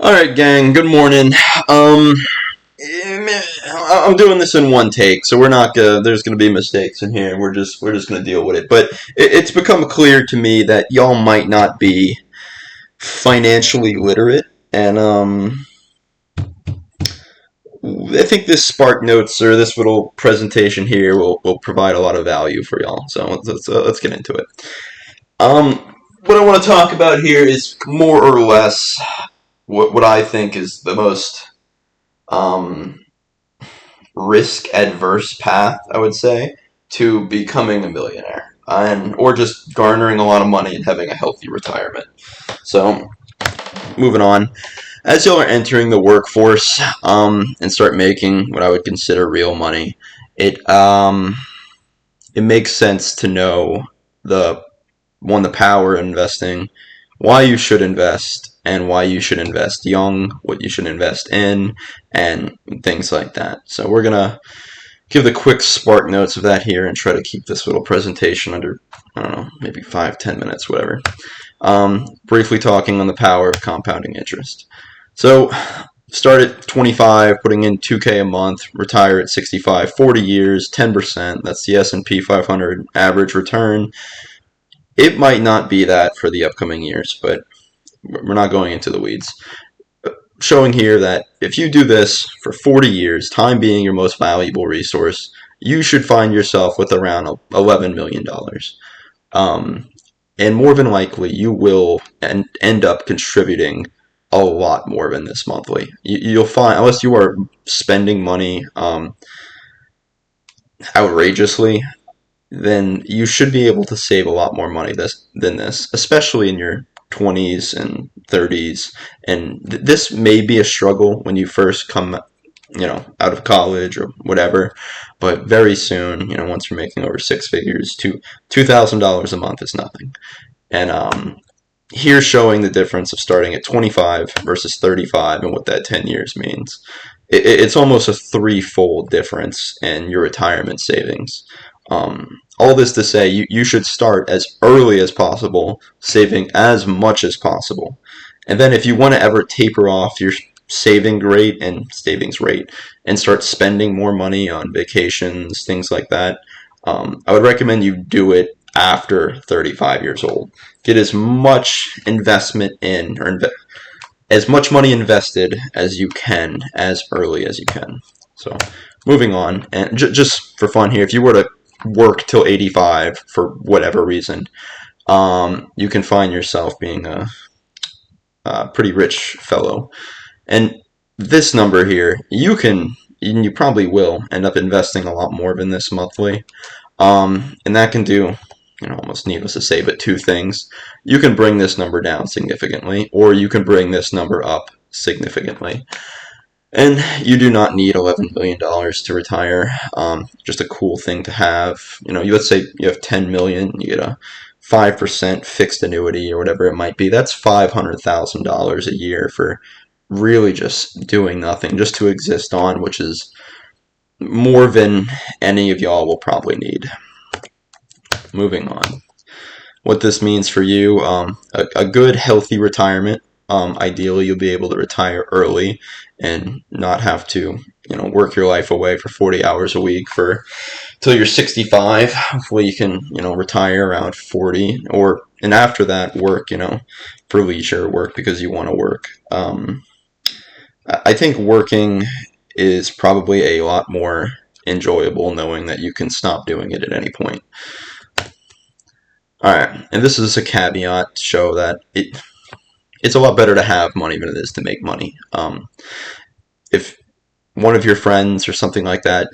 All right, gang. Good morning. Um, I'm doing this in one take, so we're not gonna. There's gonna be mistakes in here. We're just gonna deal with it. But it's become clear to me that y'all might not be financially literate, and I think this Spark Notes or this little presentation here will provide a lot of value for y'all. So let's get into it. What I want to talk about here is more or less what I think is the most um, risk adverse path, I would say, to becoming a millionaire and or just garnering a lot of money and having a healthy retirement. So, moving on. As y'all are entering the workforce and start making what I would consider real money, it makes sense to know the the power of investing, why you should invest, and why you should invest young, what you should invest in, and things like that. So we're gonna give the quick spark notes of that here and try to keep this little presentation under, I don't know, maybe 5-10 minutes, whatever. Briefly talking on the power of compounding interest. So start at 25, putting in 2K a month, retire at 65, 40 years, 10%. That's the S&P 500 average return. It might not be that for the upcoming years, but we're not going into the weeds. Showing here that if you do this for 40 years, time being your most valuable resource, you should find yourself with around $11 million. And more than likely, you will end up contributing a lot more than this monthly. You'll find, unless you are spending money outrageously, then you should be able to save a lot more money than this, especially in your 20s and 30s. And this may be a struggle when you first come, out of college or whatever, but very soon, once you're making over six figures, $2,000 a month is nothing. And here's showing the difference of starting at 25 versus 35 and what that 10 years means. It's almost a threefold difference in your retirement savings. All this to say, you should start as early as possible, saving as much as possible. And then if you want to ever taper off your savings rate and start spending more money on vacations, things like that, I would recommend you do it after 35 years old. Get as much investment in, or as much money invested as you can, as early as you can. So, moving on, and just for fun here, if you were to work till 85 for whatever reason, you can find yourself being a pretty rich fellow. And this number here, you probably will end up investing a lot more than this monthly. And that can do, almost needless to say, but two things. You can bring this number down significantly, or you can bring this number up significantly. And you do not need $11 million to retire. Just a cool thing to have. Let's say you have $10 million, you get a 5% fixed annuity or whatever it might be. That's $500,000 a year for really just doing nothing, just to exist on, which is more than any of y'all will probably need. Moving on. What this means for you, a good, healthy retirement. Ideally, you'll be able to retire early and not have to, work your life away for 40 hours a week till you're 65. Hopefully, you can, retire around 40, and after that, work, for leisure, work because you want to work. I think working is probably a lot more enjoyable knowing that you can stop doing it at any point. All right, and this is a caveat to show that it's a lot better to have money than it is to make money. If one of your friends or something like that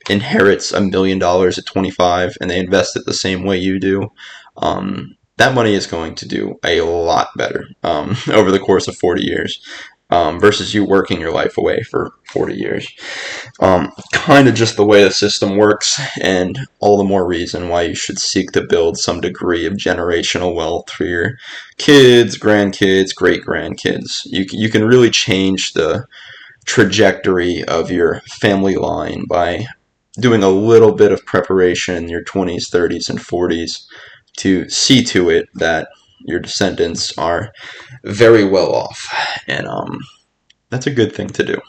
inherits $1 million at 25 and they invest it the same way you do, that money is going to do a lot better over the course of 40 years. Versus you working your life away for 40 years. Kind of just the way the system works, and all the more reason why you should seek to build some degree of generational wealth for your kids, grandkids, great-grandkids. You can really change the trajectory of your family line by doing a little bit of preparation in your 20s, 30s, and 40s to see to it that your descendants are very well off, and that's a good thing to do.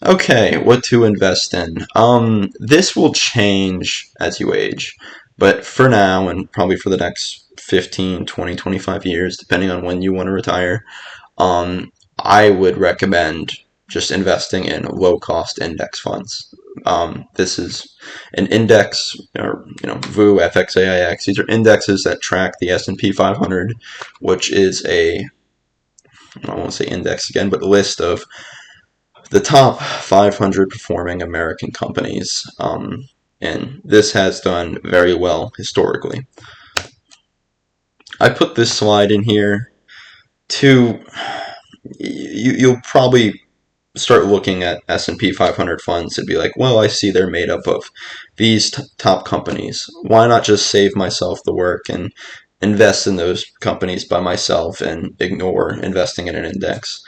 Okay, what to invest in? This will change as you age, but for now and probably for the next 15, 20, 25 years, depending on when you want to retire, I would recommend just investing in low cost index funds. This is an index, or VU, FXAIX. These are indexes that track the S&P 500, which is I won't say index again, but a list of the top 500 performing American companies. And this has done very well historically. I put this slide in here to you'll probably start looking at S&P 500 funds and be like, well, I see they're made up of these top companies. Why not just save myself the work and invest in those companies by myself and ignore investing in an index?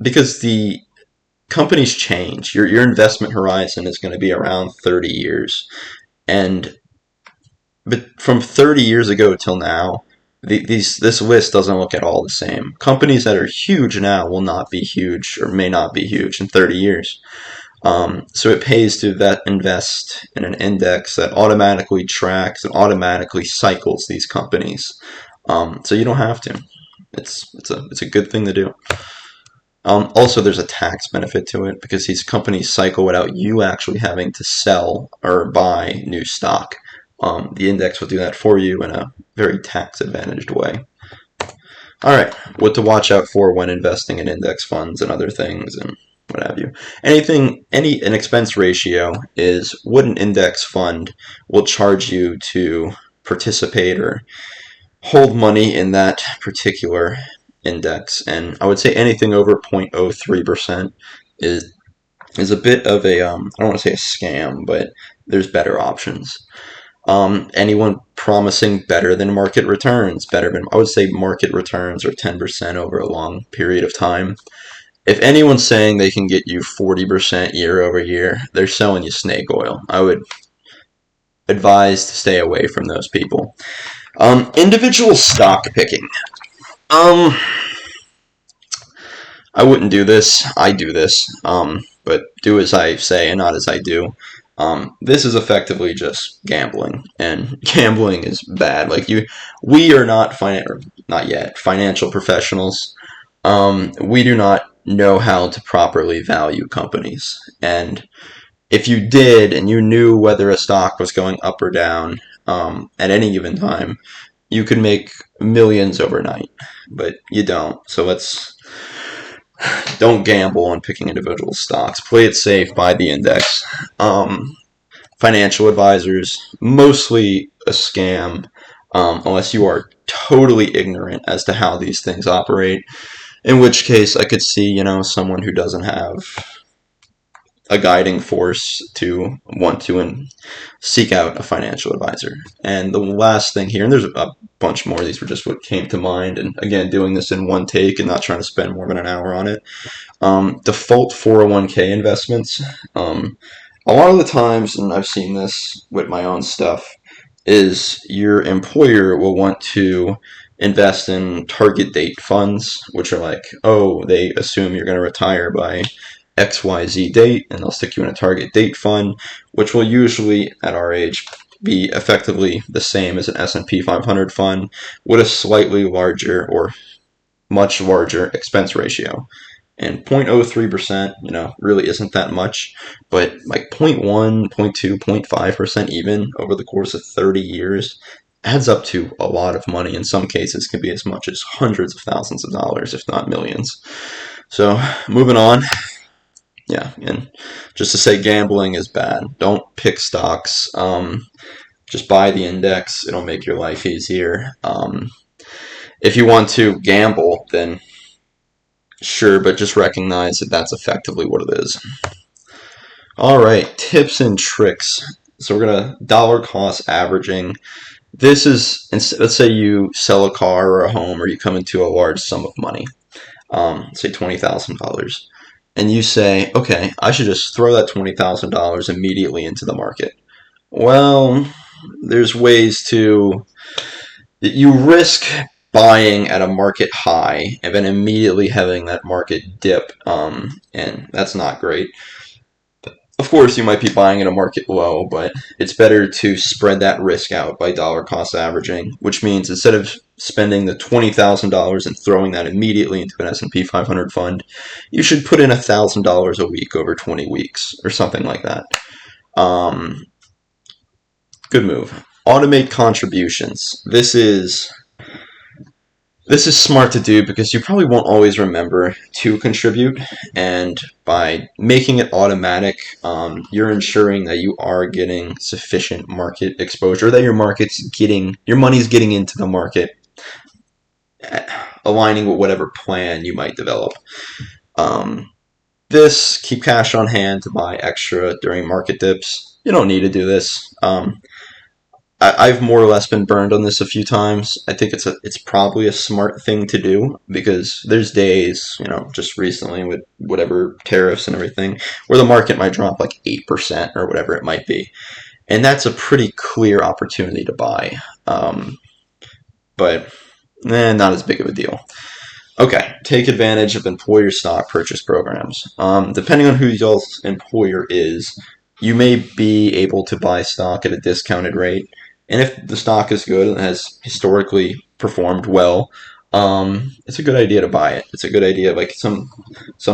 Because the companies change. Your investment horizon is going to be around 30 years. And but from 30 years ago till now, this list doesn't look at all the same. Companies that are huge now will not be huge or may not be huge in 30 years. So it pays to invest in an index that automatically tracks and automatically cycles these companies. So you don't have to. It's a good thing to do. Also, there's a tax benefit to it because these companies cycle without you actually having to sell or buy new stock. The index will do that for you in a very tax advantaged way. All right, what to watch out for when investing in index funds and other things and what have you. An expense ratio is what an index fund will charge you to participate or hold money in that particular index. And I would say anything over 0.03% is a bit of a I don't want to say a scam, but there's better options. Anyone promising better than market returns, I would say market returns are 10% over a long period of time. If anyone's saying they can get you 40% year over year, they're selling you snake oil. I would advise to stay away from those people. Individual stock picking. I wouldn't do this. I do this. But do as I say and not as I do. This is effectively just gambling, and gambling is bad. We are not not yet financial professionals. We do not know how to properly value companies, and if you did and you knew whether a stock was going up or down at any given time, you could make millions overnight, but you don't. So don't gamble on picking individual stocks. Play it safe, buy the index. Financial advisors, mostly a scam, unless you are totally ignorant as to how these things operate. In which case, I could see, someone who doesn't have a guiding force to want to seek out a financial advisor. And the last thing here, and there's a bunch more, these were just what came to mind, and again, doing this in one take and not trying to spend more than an hour on it. Default 401k investments. A lot of the times, and I've seen this with my own stuff, is your employer will want to invest in target date funds, which are like, they assume you're going to retire by XYZ date, and they'll stick you in a target date fund, which will usually, at our age, be effectively the same as an S&P 500 fund with a slightly larger or much larger expense ratio. And 0.03%, really isn't that much, but like 0.1, 0.2, 0.5% even over the course of 30 years adds up to a lot of money. In some cases, can be as much as hundreds of thousands of dollars, if not millions. So, moving on. Yeah, and just to say gambling is bad. Don't pick stocks. Just buy the index. It'll make your life easier. If you want to gamble, then sure, but just recognize that that's effectively what it is. All right, tips and tricks. So we're going to dollar cost averaging. This is, let's say you sell a car or a home, or you come into a large sum of money, say $20,000. And you say, okay, I should just throw that $20,000 immediately into the market. Well, there's ways you risk buying at a market high and then immediately having that market dip, and that's not great. Of course, you might be buying at a market low, but it's better to spread that risk out by dollar cost averaging, which means instead of spending the $20,000 and throwing that immediately into an S&P 500 fund, you should put in $1,000 a week over 20 weeks or something like that. Good move. Automate contributions. This is smart to do because you probably won't always remember to contribute, and by making it automatic, you're ensuring that you are getting sufficient market exposure, that your money's getting into the market, aligning with whatever plan you might develop. Keep cash on hand to buy extra during market dips. You don't need to do this. I've more or less been burned on this a few times. I think it's probably a smart thing to do because there's days, just recently with whatever tariffs and everything, where the market might drop like 8% or whatever it might be. And that's a pretty clear opportunity to buy. But not as big of a deal. Okay, take advantage of employer stock purchase programs. Depending on who y'all's employer is, you may be able to buy stock at a discounted rate. And if the stock is good and has historically performed well, it's a good idea to buy it. It's a good idea. Like some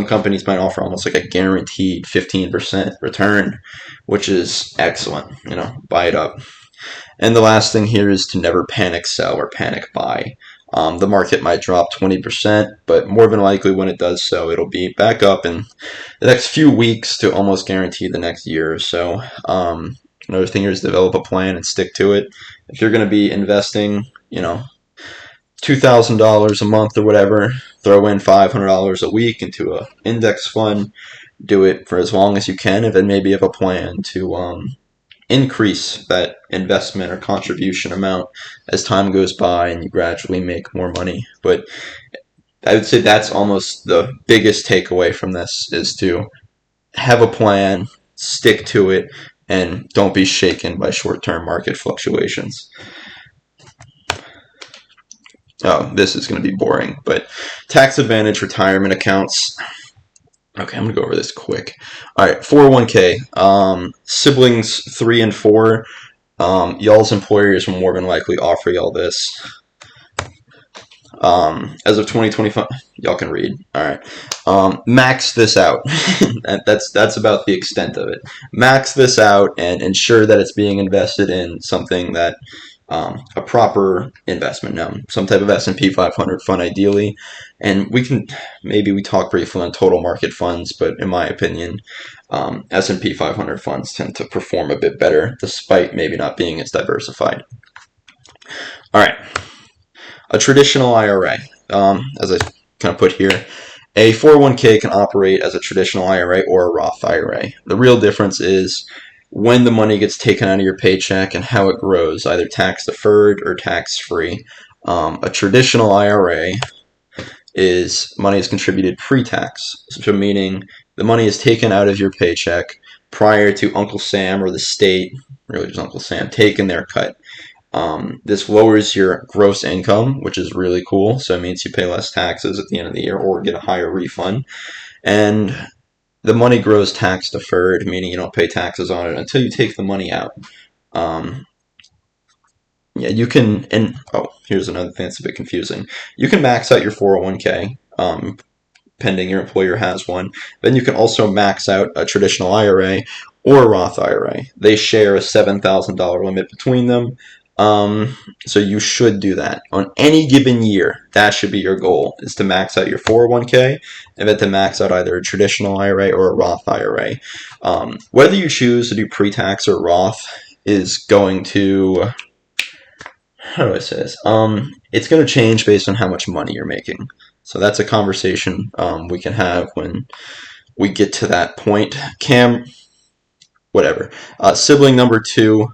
companies might offer almost like a guaranteed 15% return, which is excellent. Buy it up. And the last thing here is to never panic sell or panic buy. The market might drop 20%, but more than likely when it does so, it'll be back up in the next few weeks to almost guarantee the next year or so. Another thing here is develop a plan and stick to it. If you're going to be investing, $2,000 a month or whatever, throw in $500 a week into an index fund. Do it for as long as you can, and then maybe have a plan to increase that investment or contribution amount as time goes by and you gradually make more money. But I would say that's almost the biggest takeaway from this, is to have a plan, stick to it, and don't be shaken by short-term market fluctuations. Oh, this is going to be boring, but tax advantage retirement accounts. Okay, I'm going to go over this quick. All right, 401k. Siblings 3 and 4. Y'all's employers will more than likely offer y'all this. As of 2025, y'all can read. All right, max this out. That's about the extent of it. Max this out and ensure that it's being invested in something that a proper investment, some type of S&P 500 fund ideally. And we talk briefly on total market funds, but in my opinion, S&P 500 funds tend to perform a bit better, despite maybe not being as diversified. All right. A traditional IRA, as I kind of put here, a 401k can operate as a traditional IRA or a Roth IRA. The real difference is when the money gets taken out of your paycheck and how it grows, either tax deferred or tax free. A traditional IRA is money is contributed pre-tax, so meaning the money is taken out of your paycheck prior to Uncle Sam or the state, really just Uncle Sam, taking their cut. This lowers your gross income, which is really cool. So it means you pay less taxes at the end of the year or get a higher refund. And the money grows tax deferred, meaning you don't pay taxes on it until you take the money out. You can, here's another thing that's a bit confusing. You can max out your 401k, pending your employer has one. Then you can also max out a traditional IRA or a Roth IRA. They share a $7,000 limit between them. So you should do that on any given year. That should be your goal, is to max out your 401k and then to max out either a traditional IRA or a Roth IRA. Whether you choose to do pre-tax or Roth is going to, how do I say this? It's going to change based on how much money you're making. So that's a conversation we can have when we get to that point. Cam, whatever. Sibling number 2.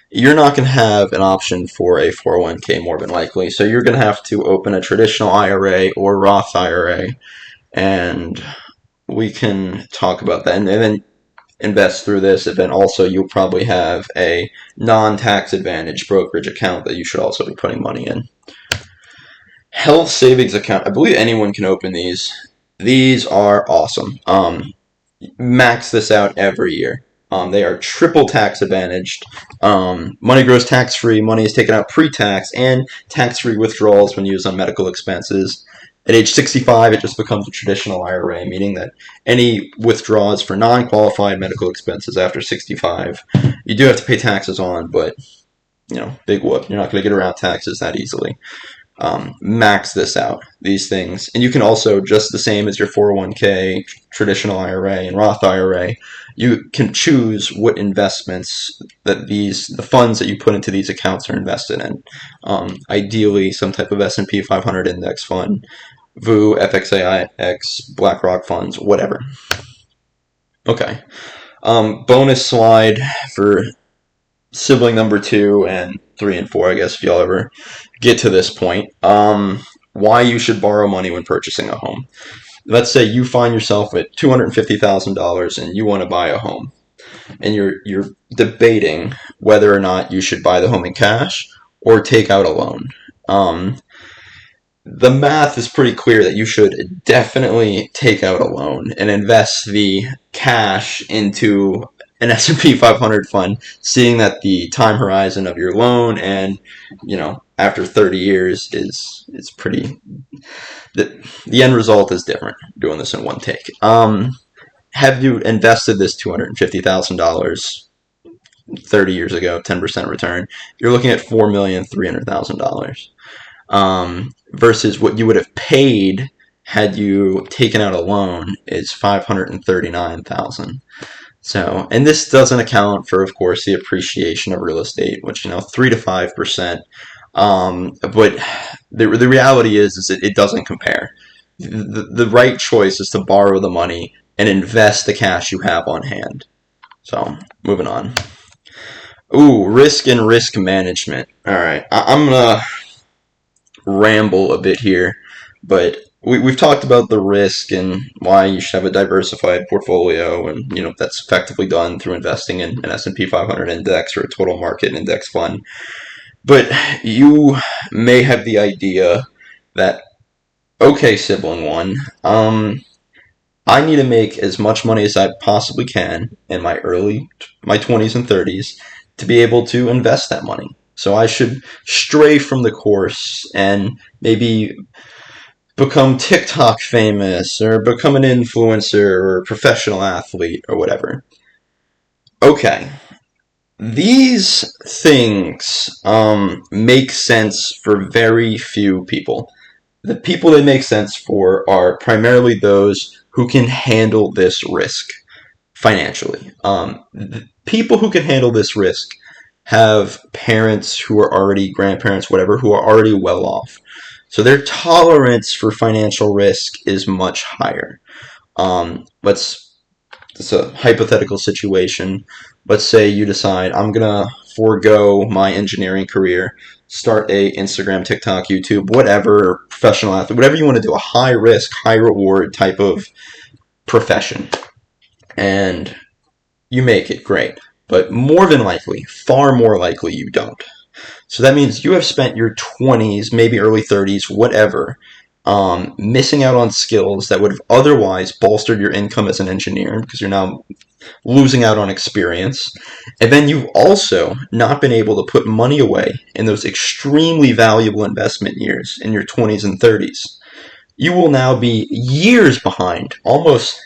You're not going to have an option for a 401k more than likely. So you're going to have to open a traditional IRA or Roth IRA, and we can talk about that. And then invest through this, and then also you'll probably have a non-tax advantage brokerage account that you should also be putting money in. Health savings account. I believe anyone can open these. These are awesome. Max this out every year. They are triple tax advantaged. Money grows tax free. Money is taken out pre-tax and tax free withdrawals when used on medical expenses. At age 65, it just becomes a traditional IRA, meaning that any withdrawals for non-qualified medical expenses after 65, you do have to pay taxes on, but big whoop, you're not going to get around taxes that easily. Max this out, these things. And you can also, just the same as your 401k, traditional IRA, and Roth IRA, you can choose what investments that the funds that you put into these accounts are invested in. Ideally, some type of S&P 500 index fund, VU, FXAIX, BlackRock funds, whatever. Okay. Bonus slide for sibling number 2 and 3 and 4, I guess, if y'all ever get to this point. Why you should borrow money when purchasing a home. Let's say you find yourself at $250,000 and you want to buy a home, and you're debating whether or not you should buy the home in cash or take out a loan. The math is pretty clear that you should definitely take out a loan and invest the cash into an S&P 500 fund, seeing that the time horizon of your loan and after 30 years is pretty, the end result is different doing this in one take. Have you invested this $250,000 30 years ago, 10% return, you're looking at $4,300,000. Versus what you would have paid had you taken out a loan is $539,000. So, and this doesn't account for, of course, the appreciation of real estate, which 3 to 5%. But the reality is it doesn't compare. The right choice is to borrow the money and invest the cash you have on hand. So, moving on. Ooh, risk and risk management. All right, I'm gonna ramble a bit here, but we've talked about the risk and why you should have a diversified portfolio, and that's effectively done through investing in an S&P 500 index or a total market index fund. But you may have the idea that, okay, sibling one, I need to make as much money as I possibly can in my 20s and 30s to be able to invest that money. So I should stray from the course and maybe become TikTok famous or become an influencer or a professional athlete or whatever. Okay. These things make sense for very few people. The people they make sense for are primarily those who can handle this risk financially. The people who can handle this risk have parents who are already, grandparents, whatever, who are already well off. So their tolerance for financial risk is much higher. It's a hypothetical situation. Let's say you decide, I'm going to forego my engineering career, start a Instagram, TikTok, YouTube, whatever, professional athlete, whatever you want to do, a high risk, high reward type of profession. And you make it, great. But more than likely, far more likely, you don't. So that means you have spent your 20s, maybe early 30s, whatever, missing out on skills that would have otherwise bolstered your income as an engineer because you're now losing out on experience. And then you've also not been able to put money away in those extremely valuable investment years in your 20s and 30s. You will now be years behind, almost,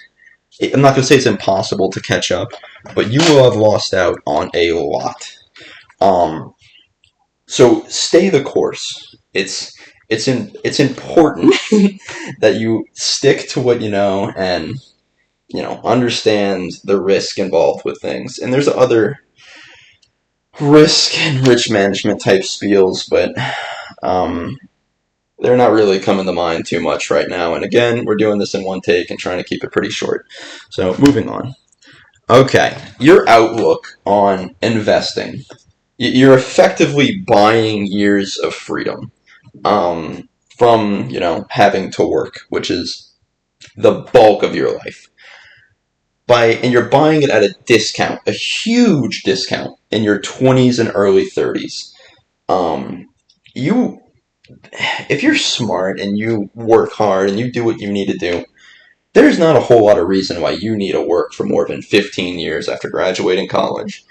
I'm not going to say it's impossible to catch up, but you will have lost out on a lot. So stay the course. It's important that you stick to what you know and understand the risk involved with things. And there's other risk and risk management type spiels, but they're not really coming to mind too much right now. And again, we're doing this in one take and trying to keep it pretty short. So moving on. Okay, your outlook on investing. You're effectively buying years of freedom from, having to work, which is the bulk of your life. and you're buying it at a discount, a huge discount in your 20s and early 30s. Um, you if you're smart and you work hard and you do what you need to do, there's not a whole lot of reason why you need to work for more than 15 years after graduating college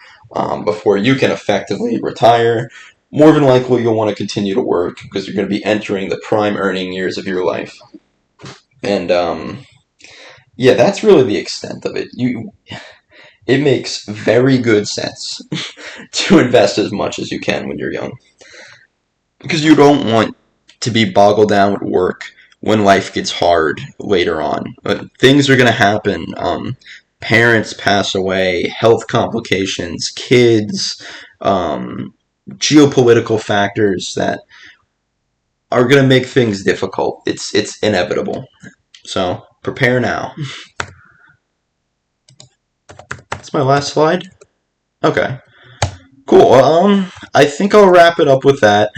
before you can effectively retire. More than likely, you'll want to continue to work because you're going to be entering the prime earning years of your life. And yeah, that's really the extent of it. It makes very good sense to invest as much as you can when you're young because you don't want to be boggled down with work when life gets hard later on. But things are going to happen. Parents pass away, health complications, kids, geopolitical factors that are going to make things difficult. It's inevitable. So prepare now. That's my last slide. Okay, cool. I think I'll wrap it up with that.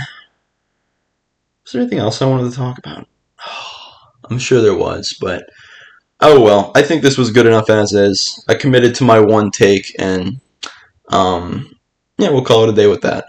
Is there anything else I wanted to talk about? I'm sure there was, but oh well. I think this was good enough as is. I committed to my one take, and yeah, we'll call it a day with that.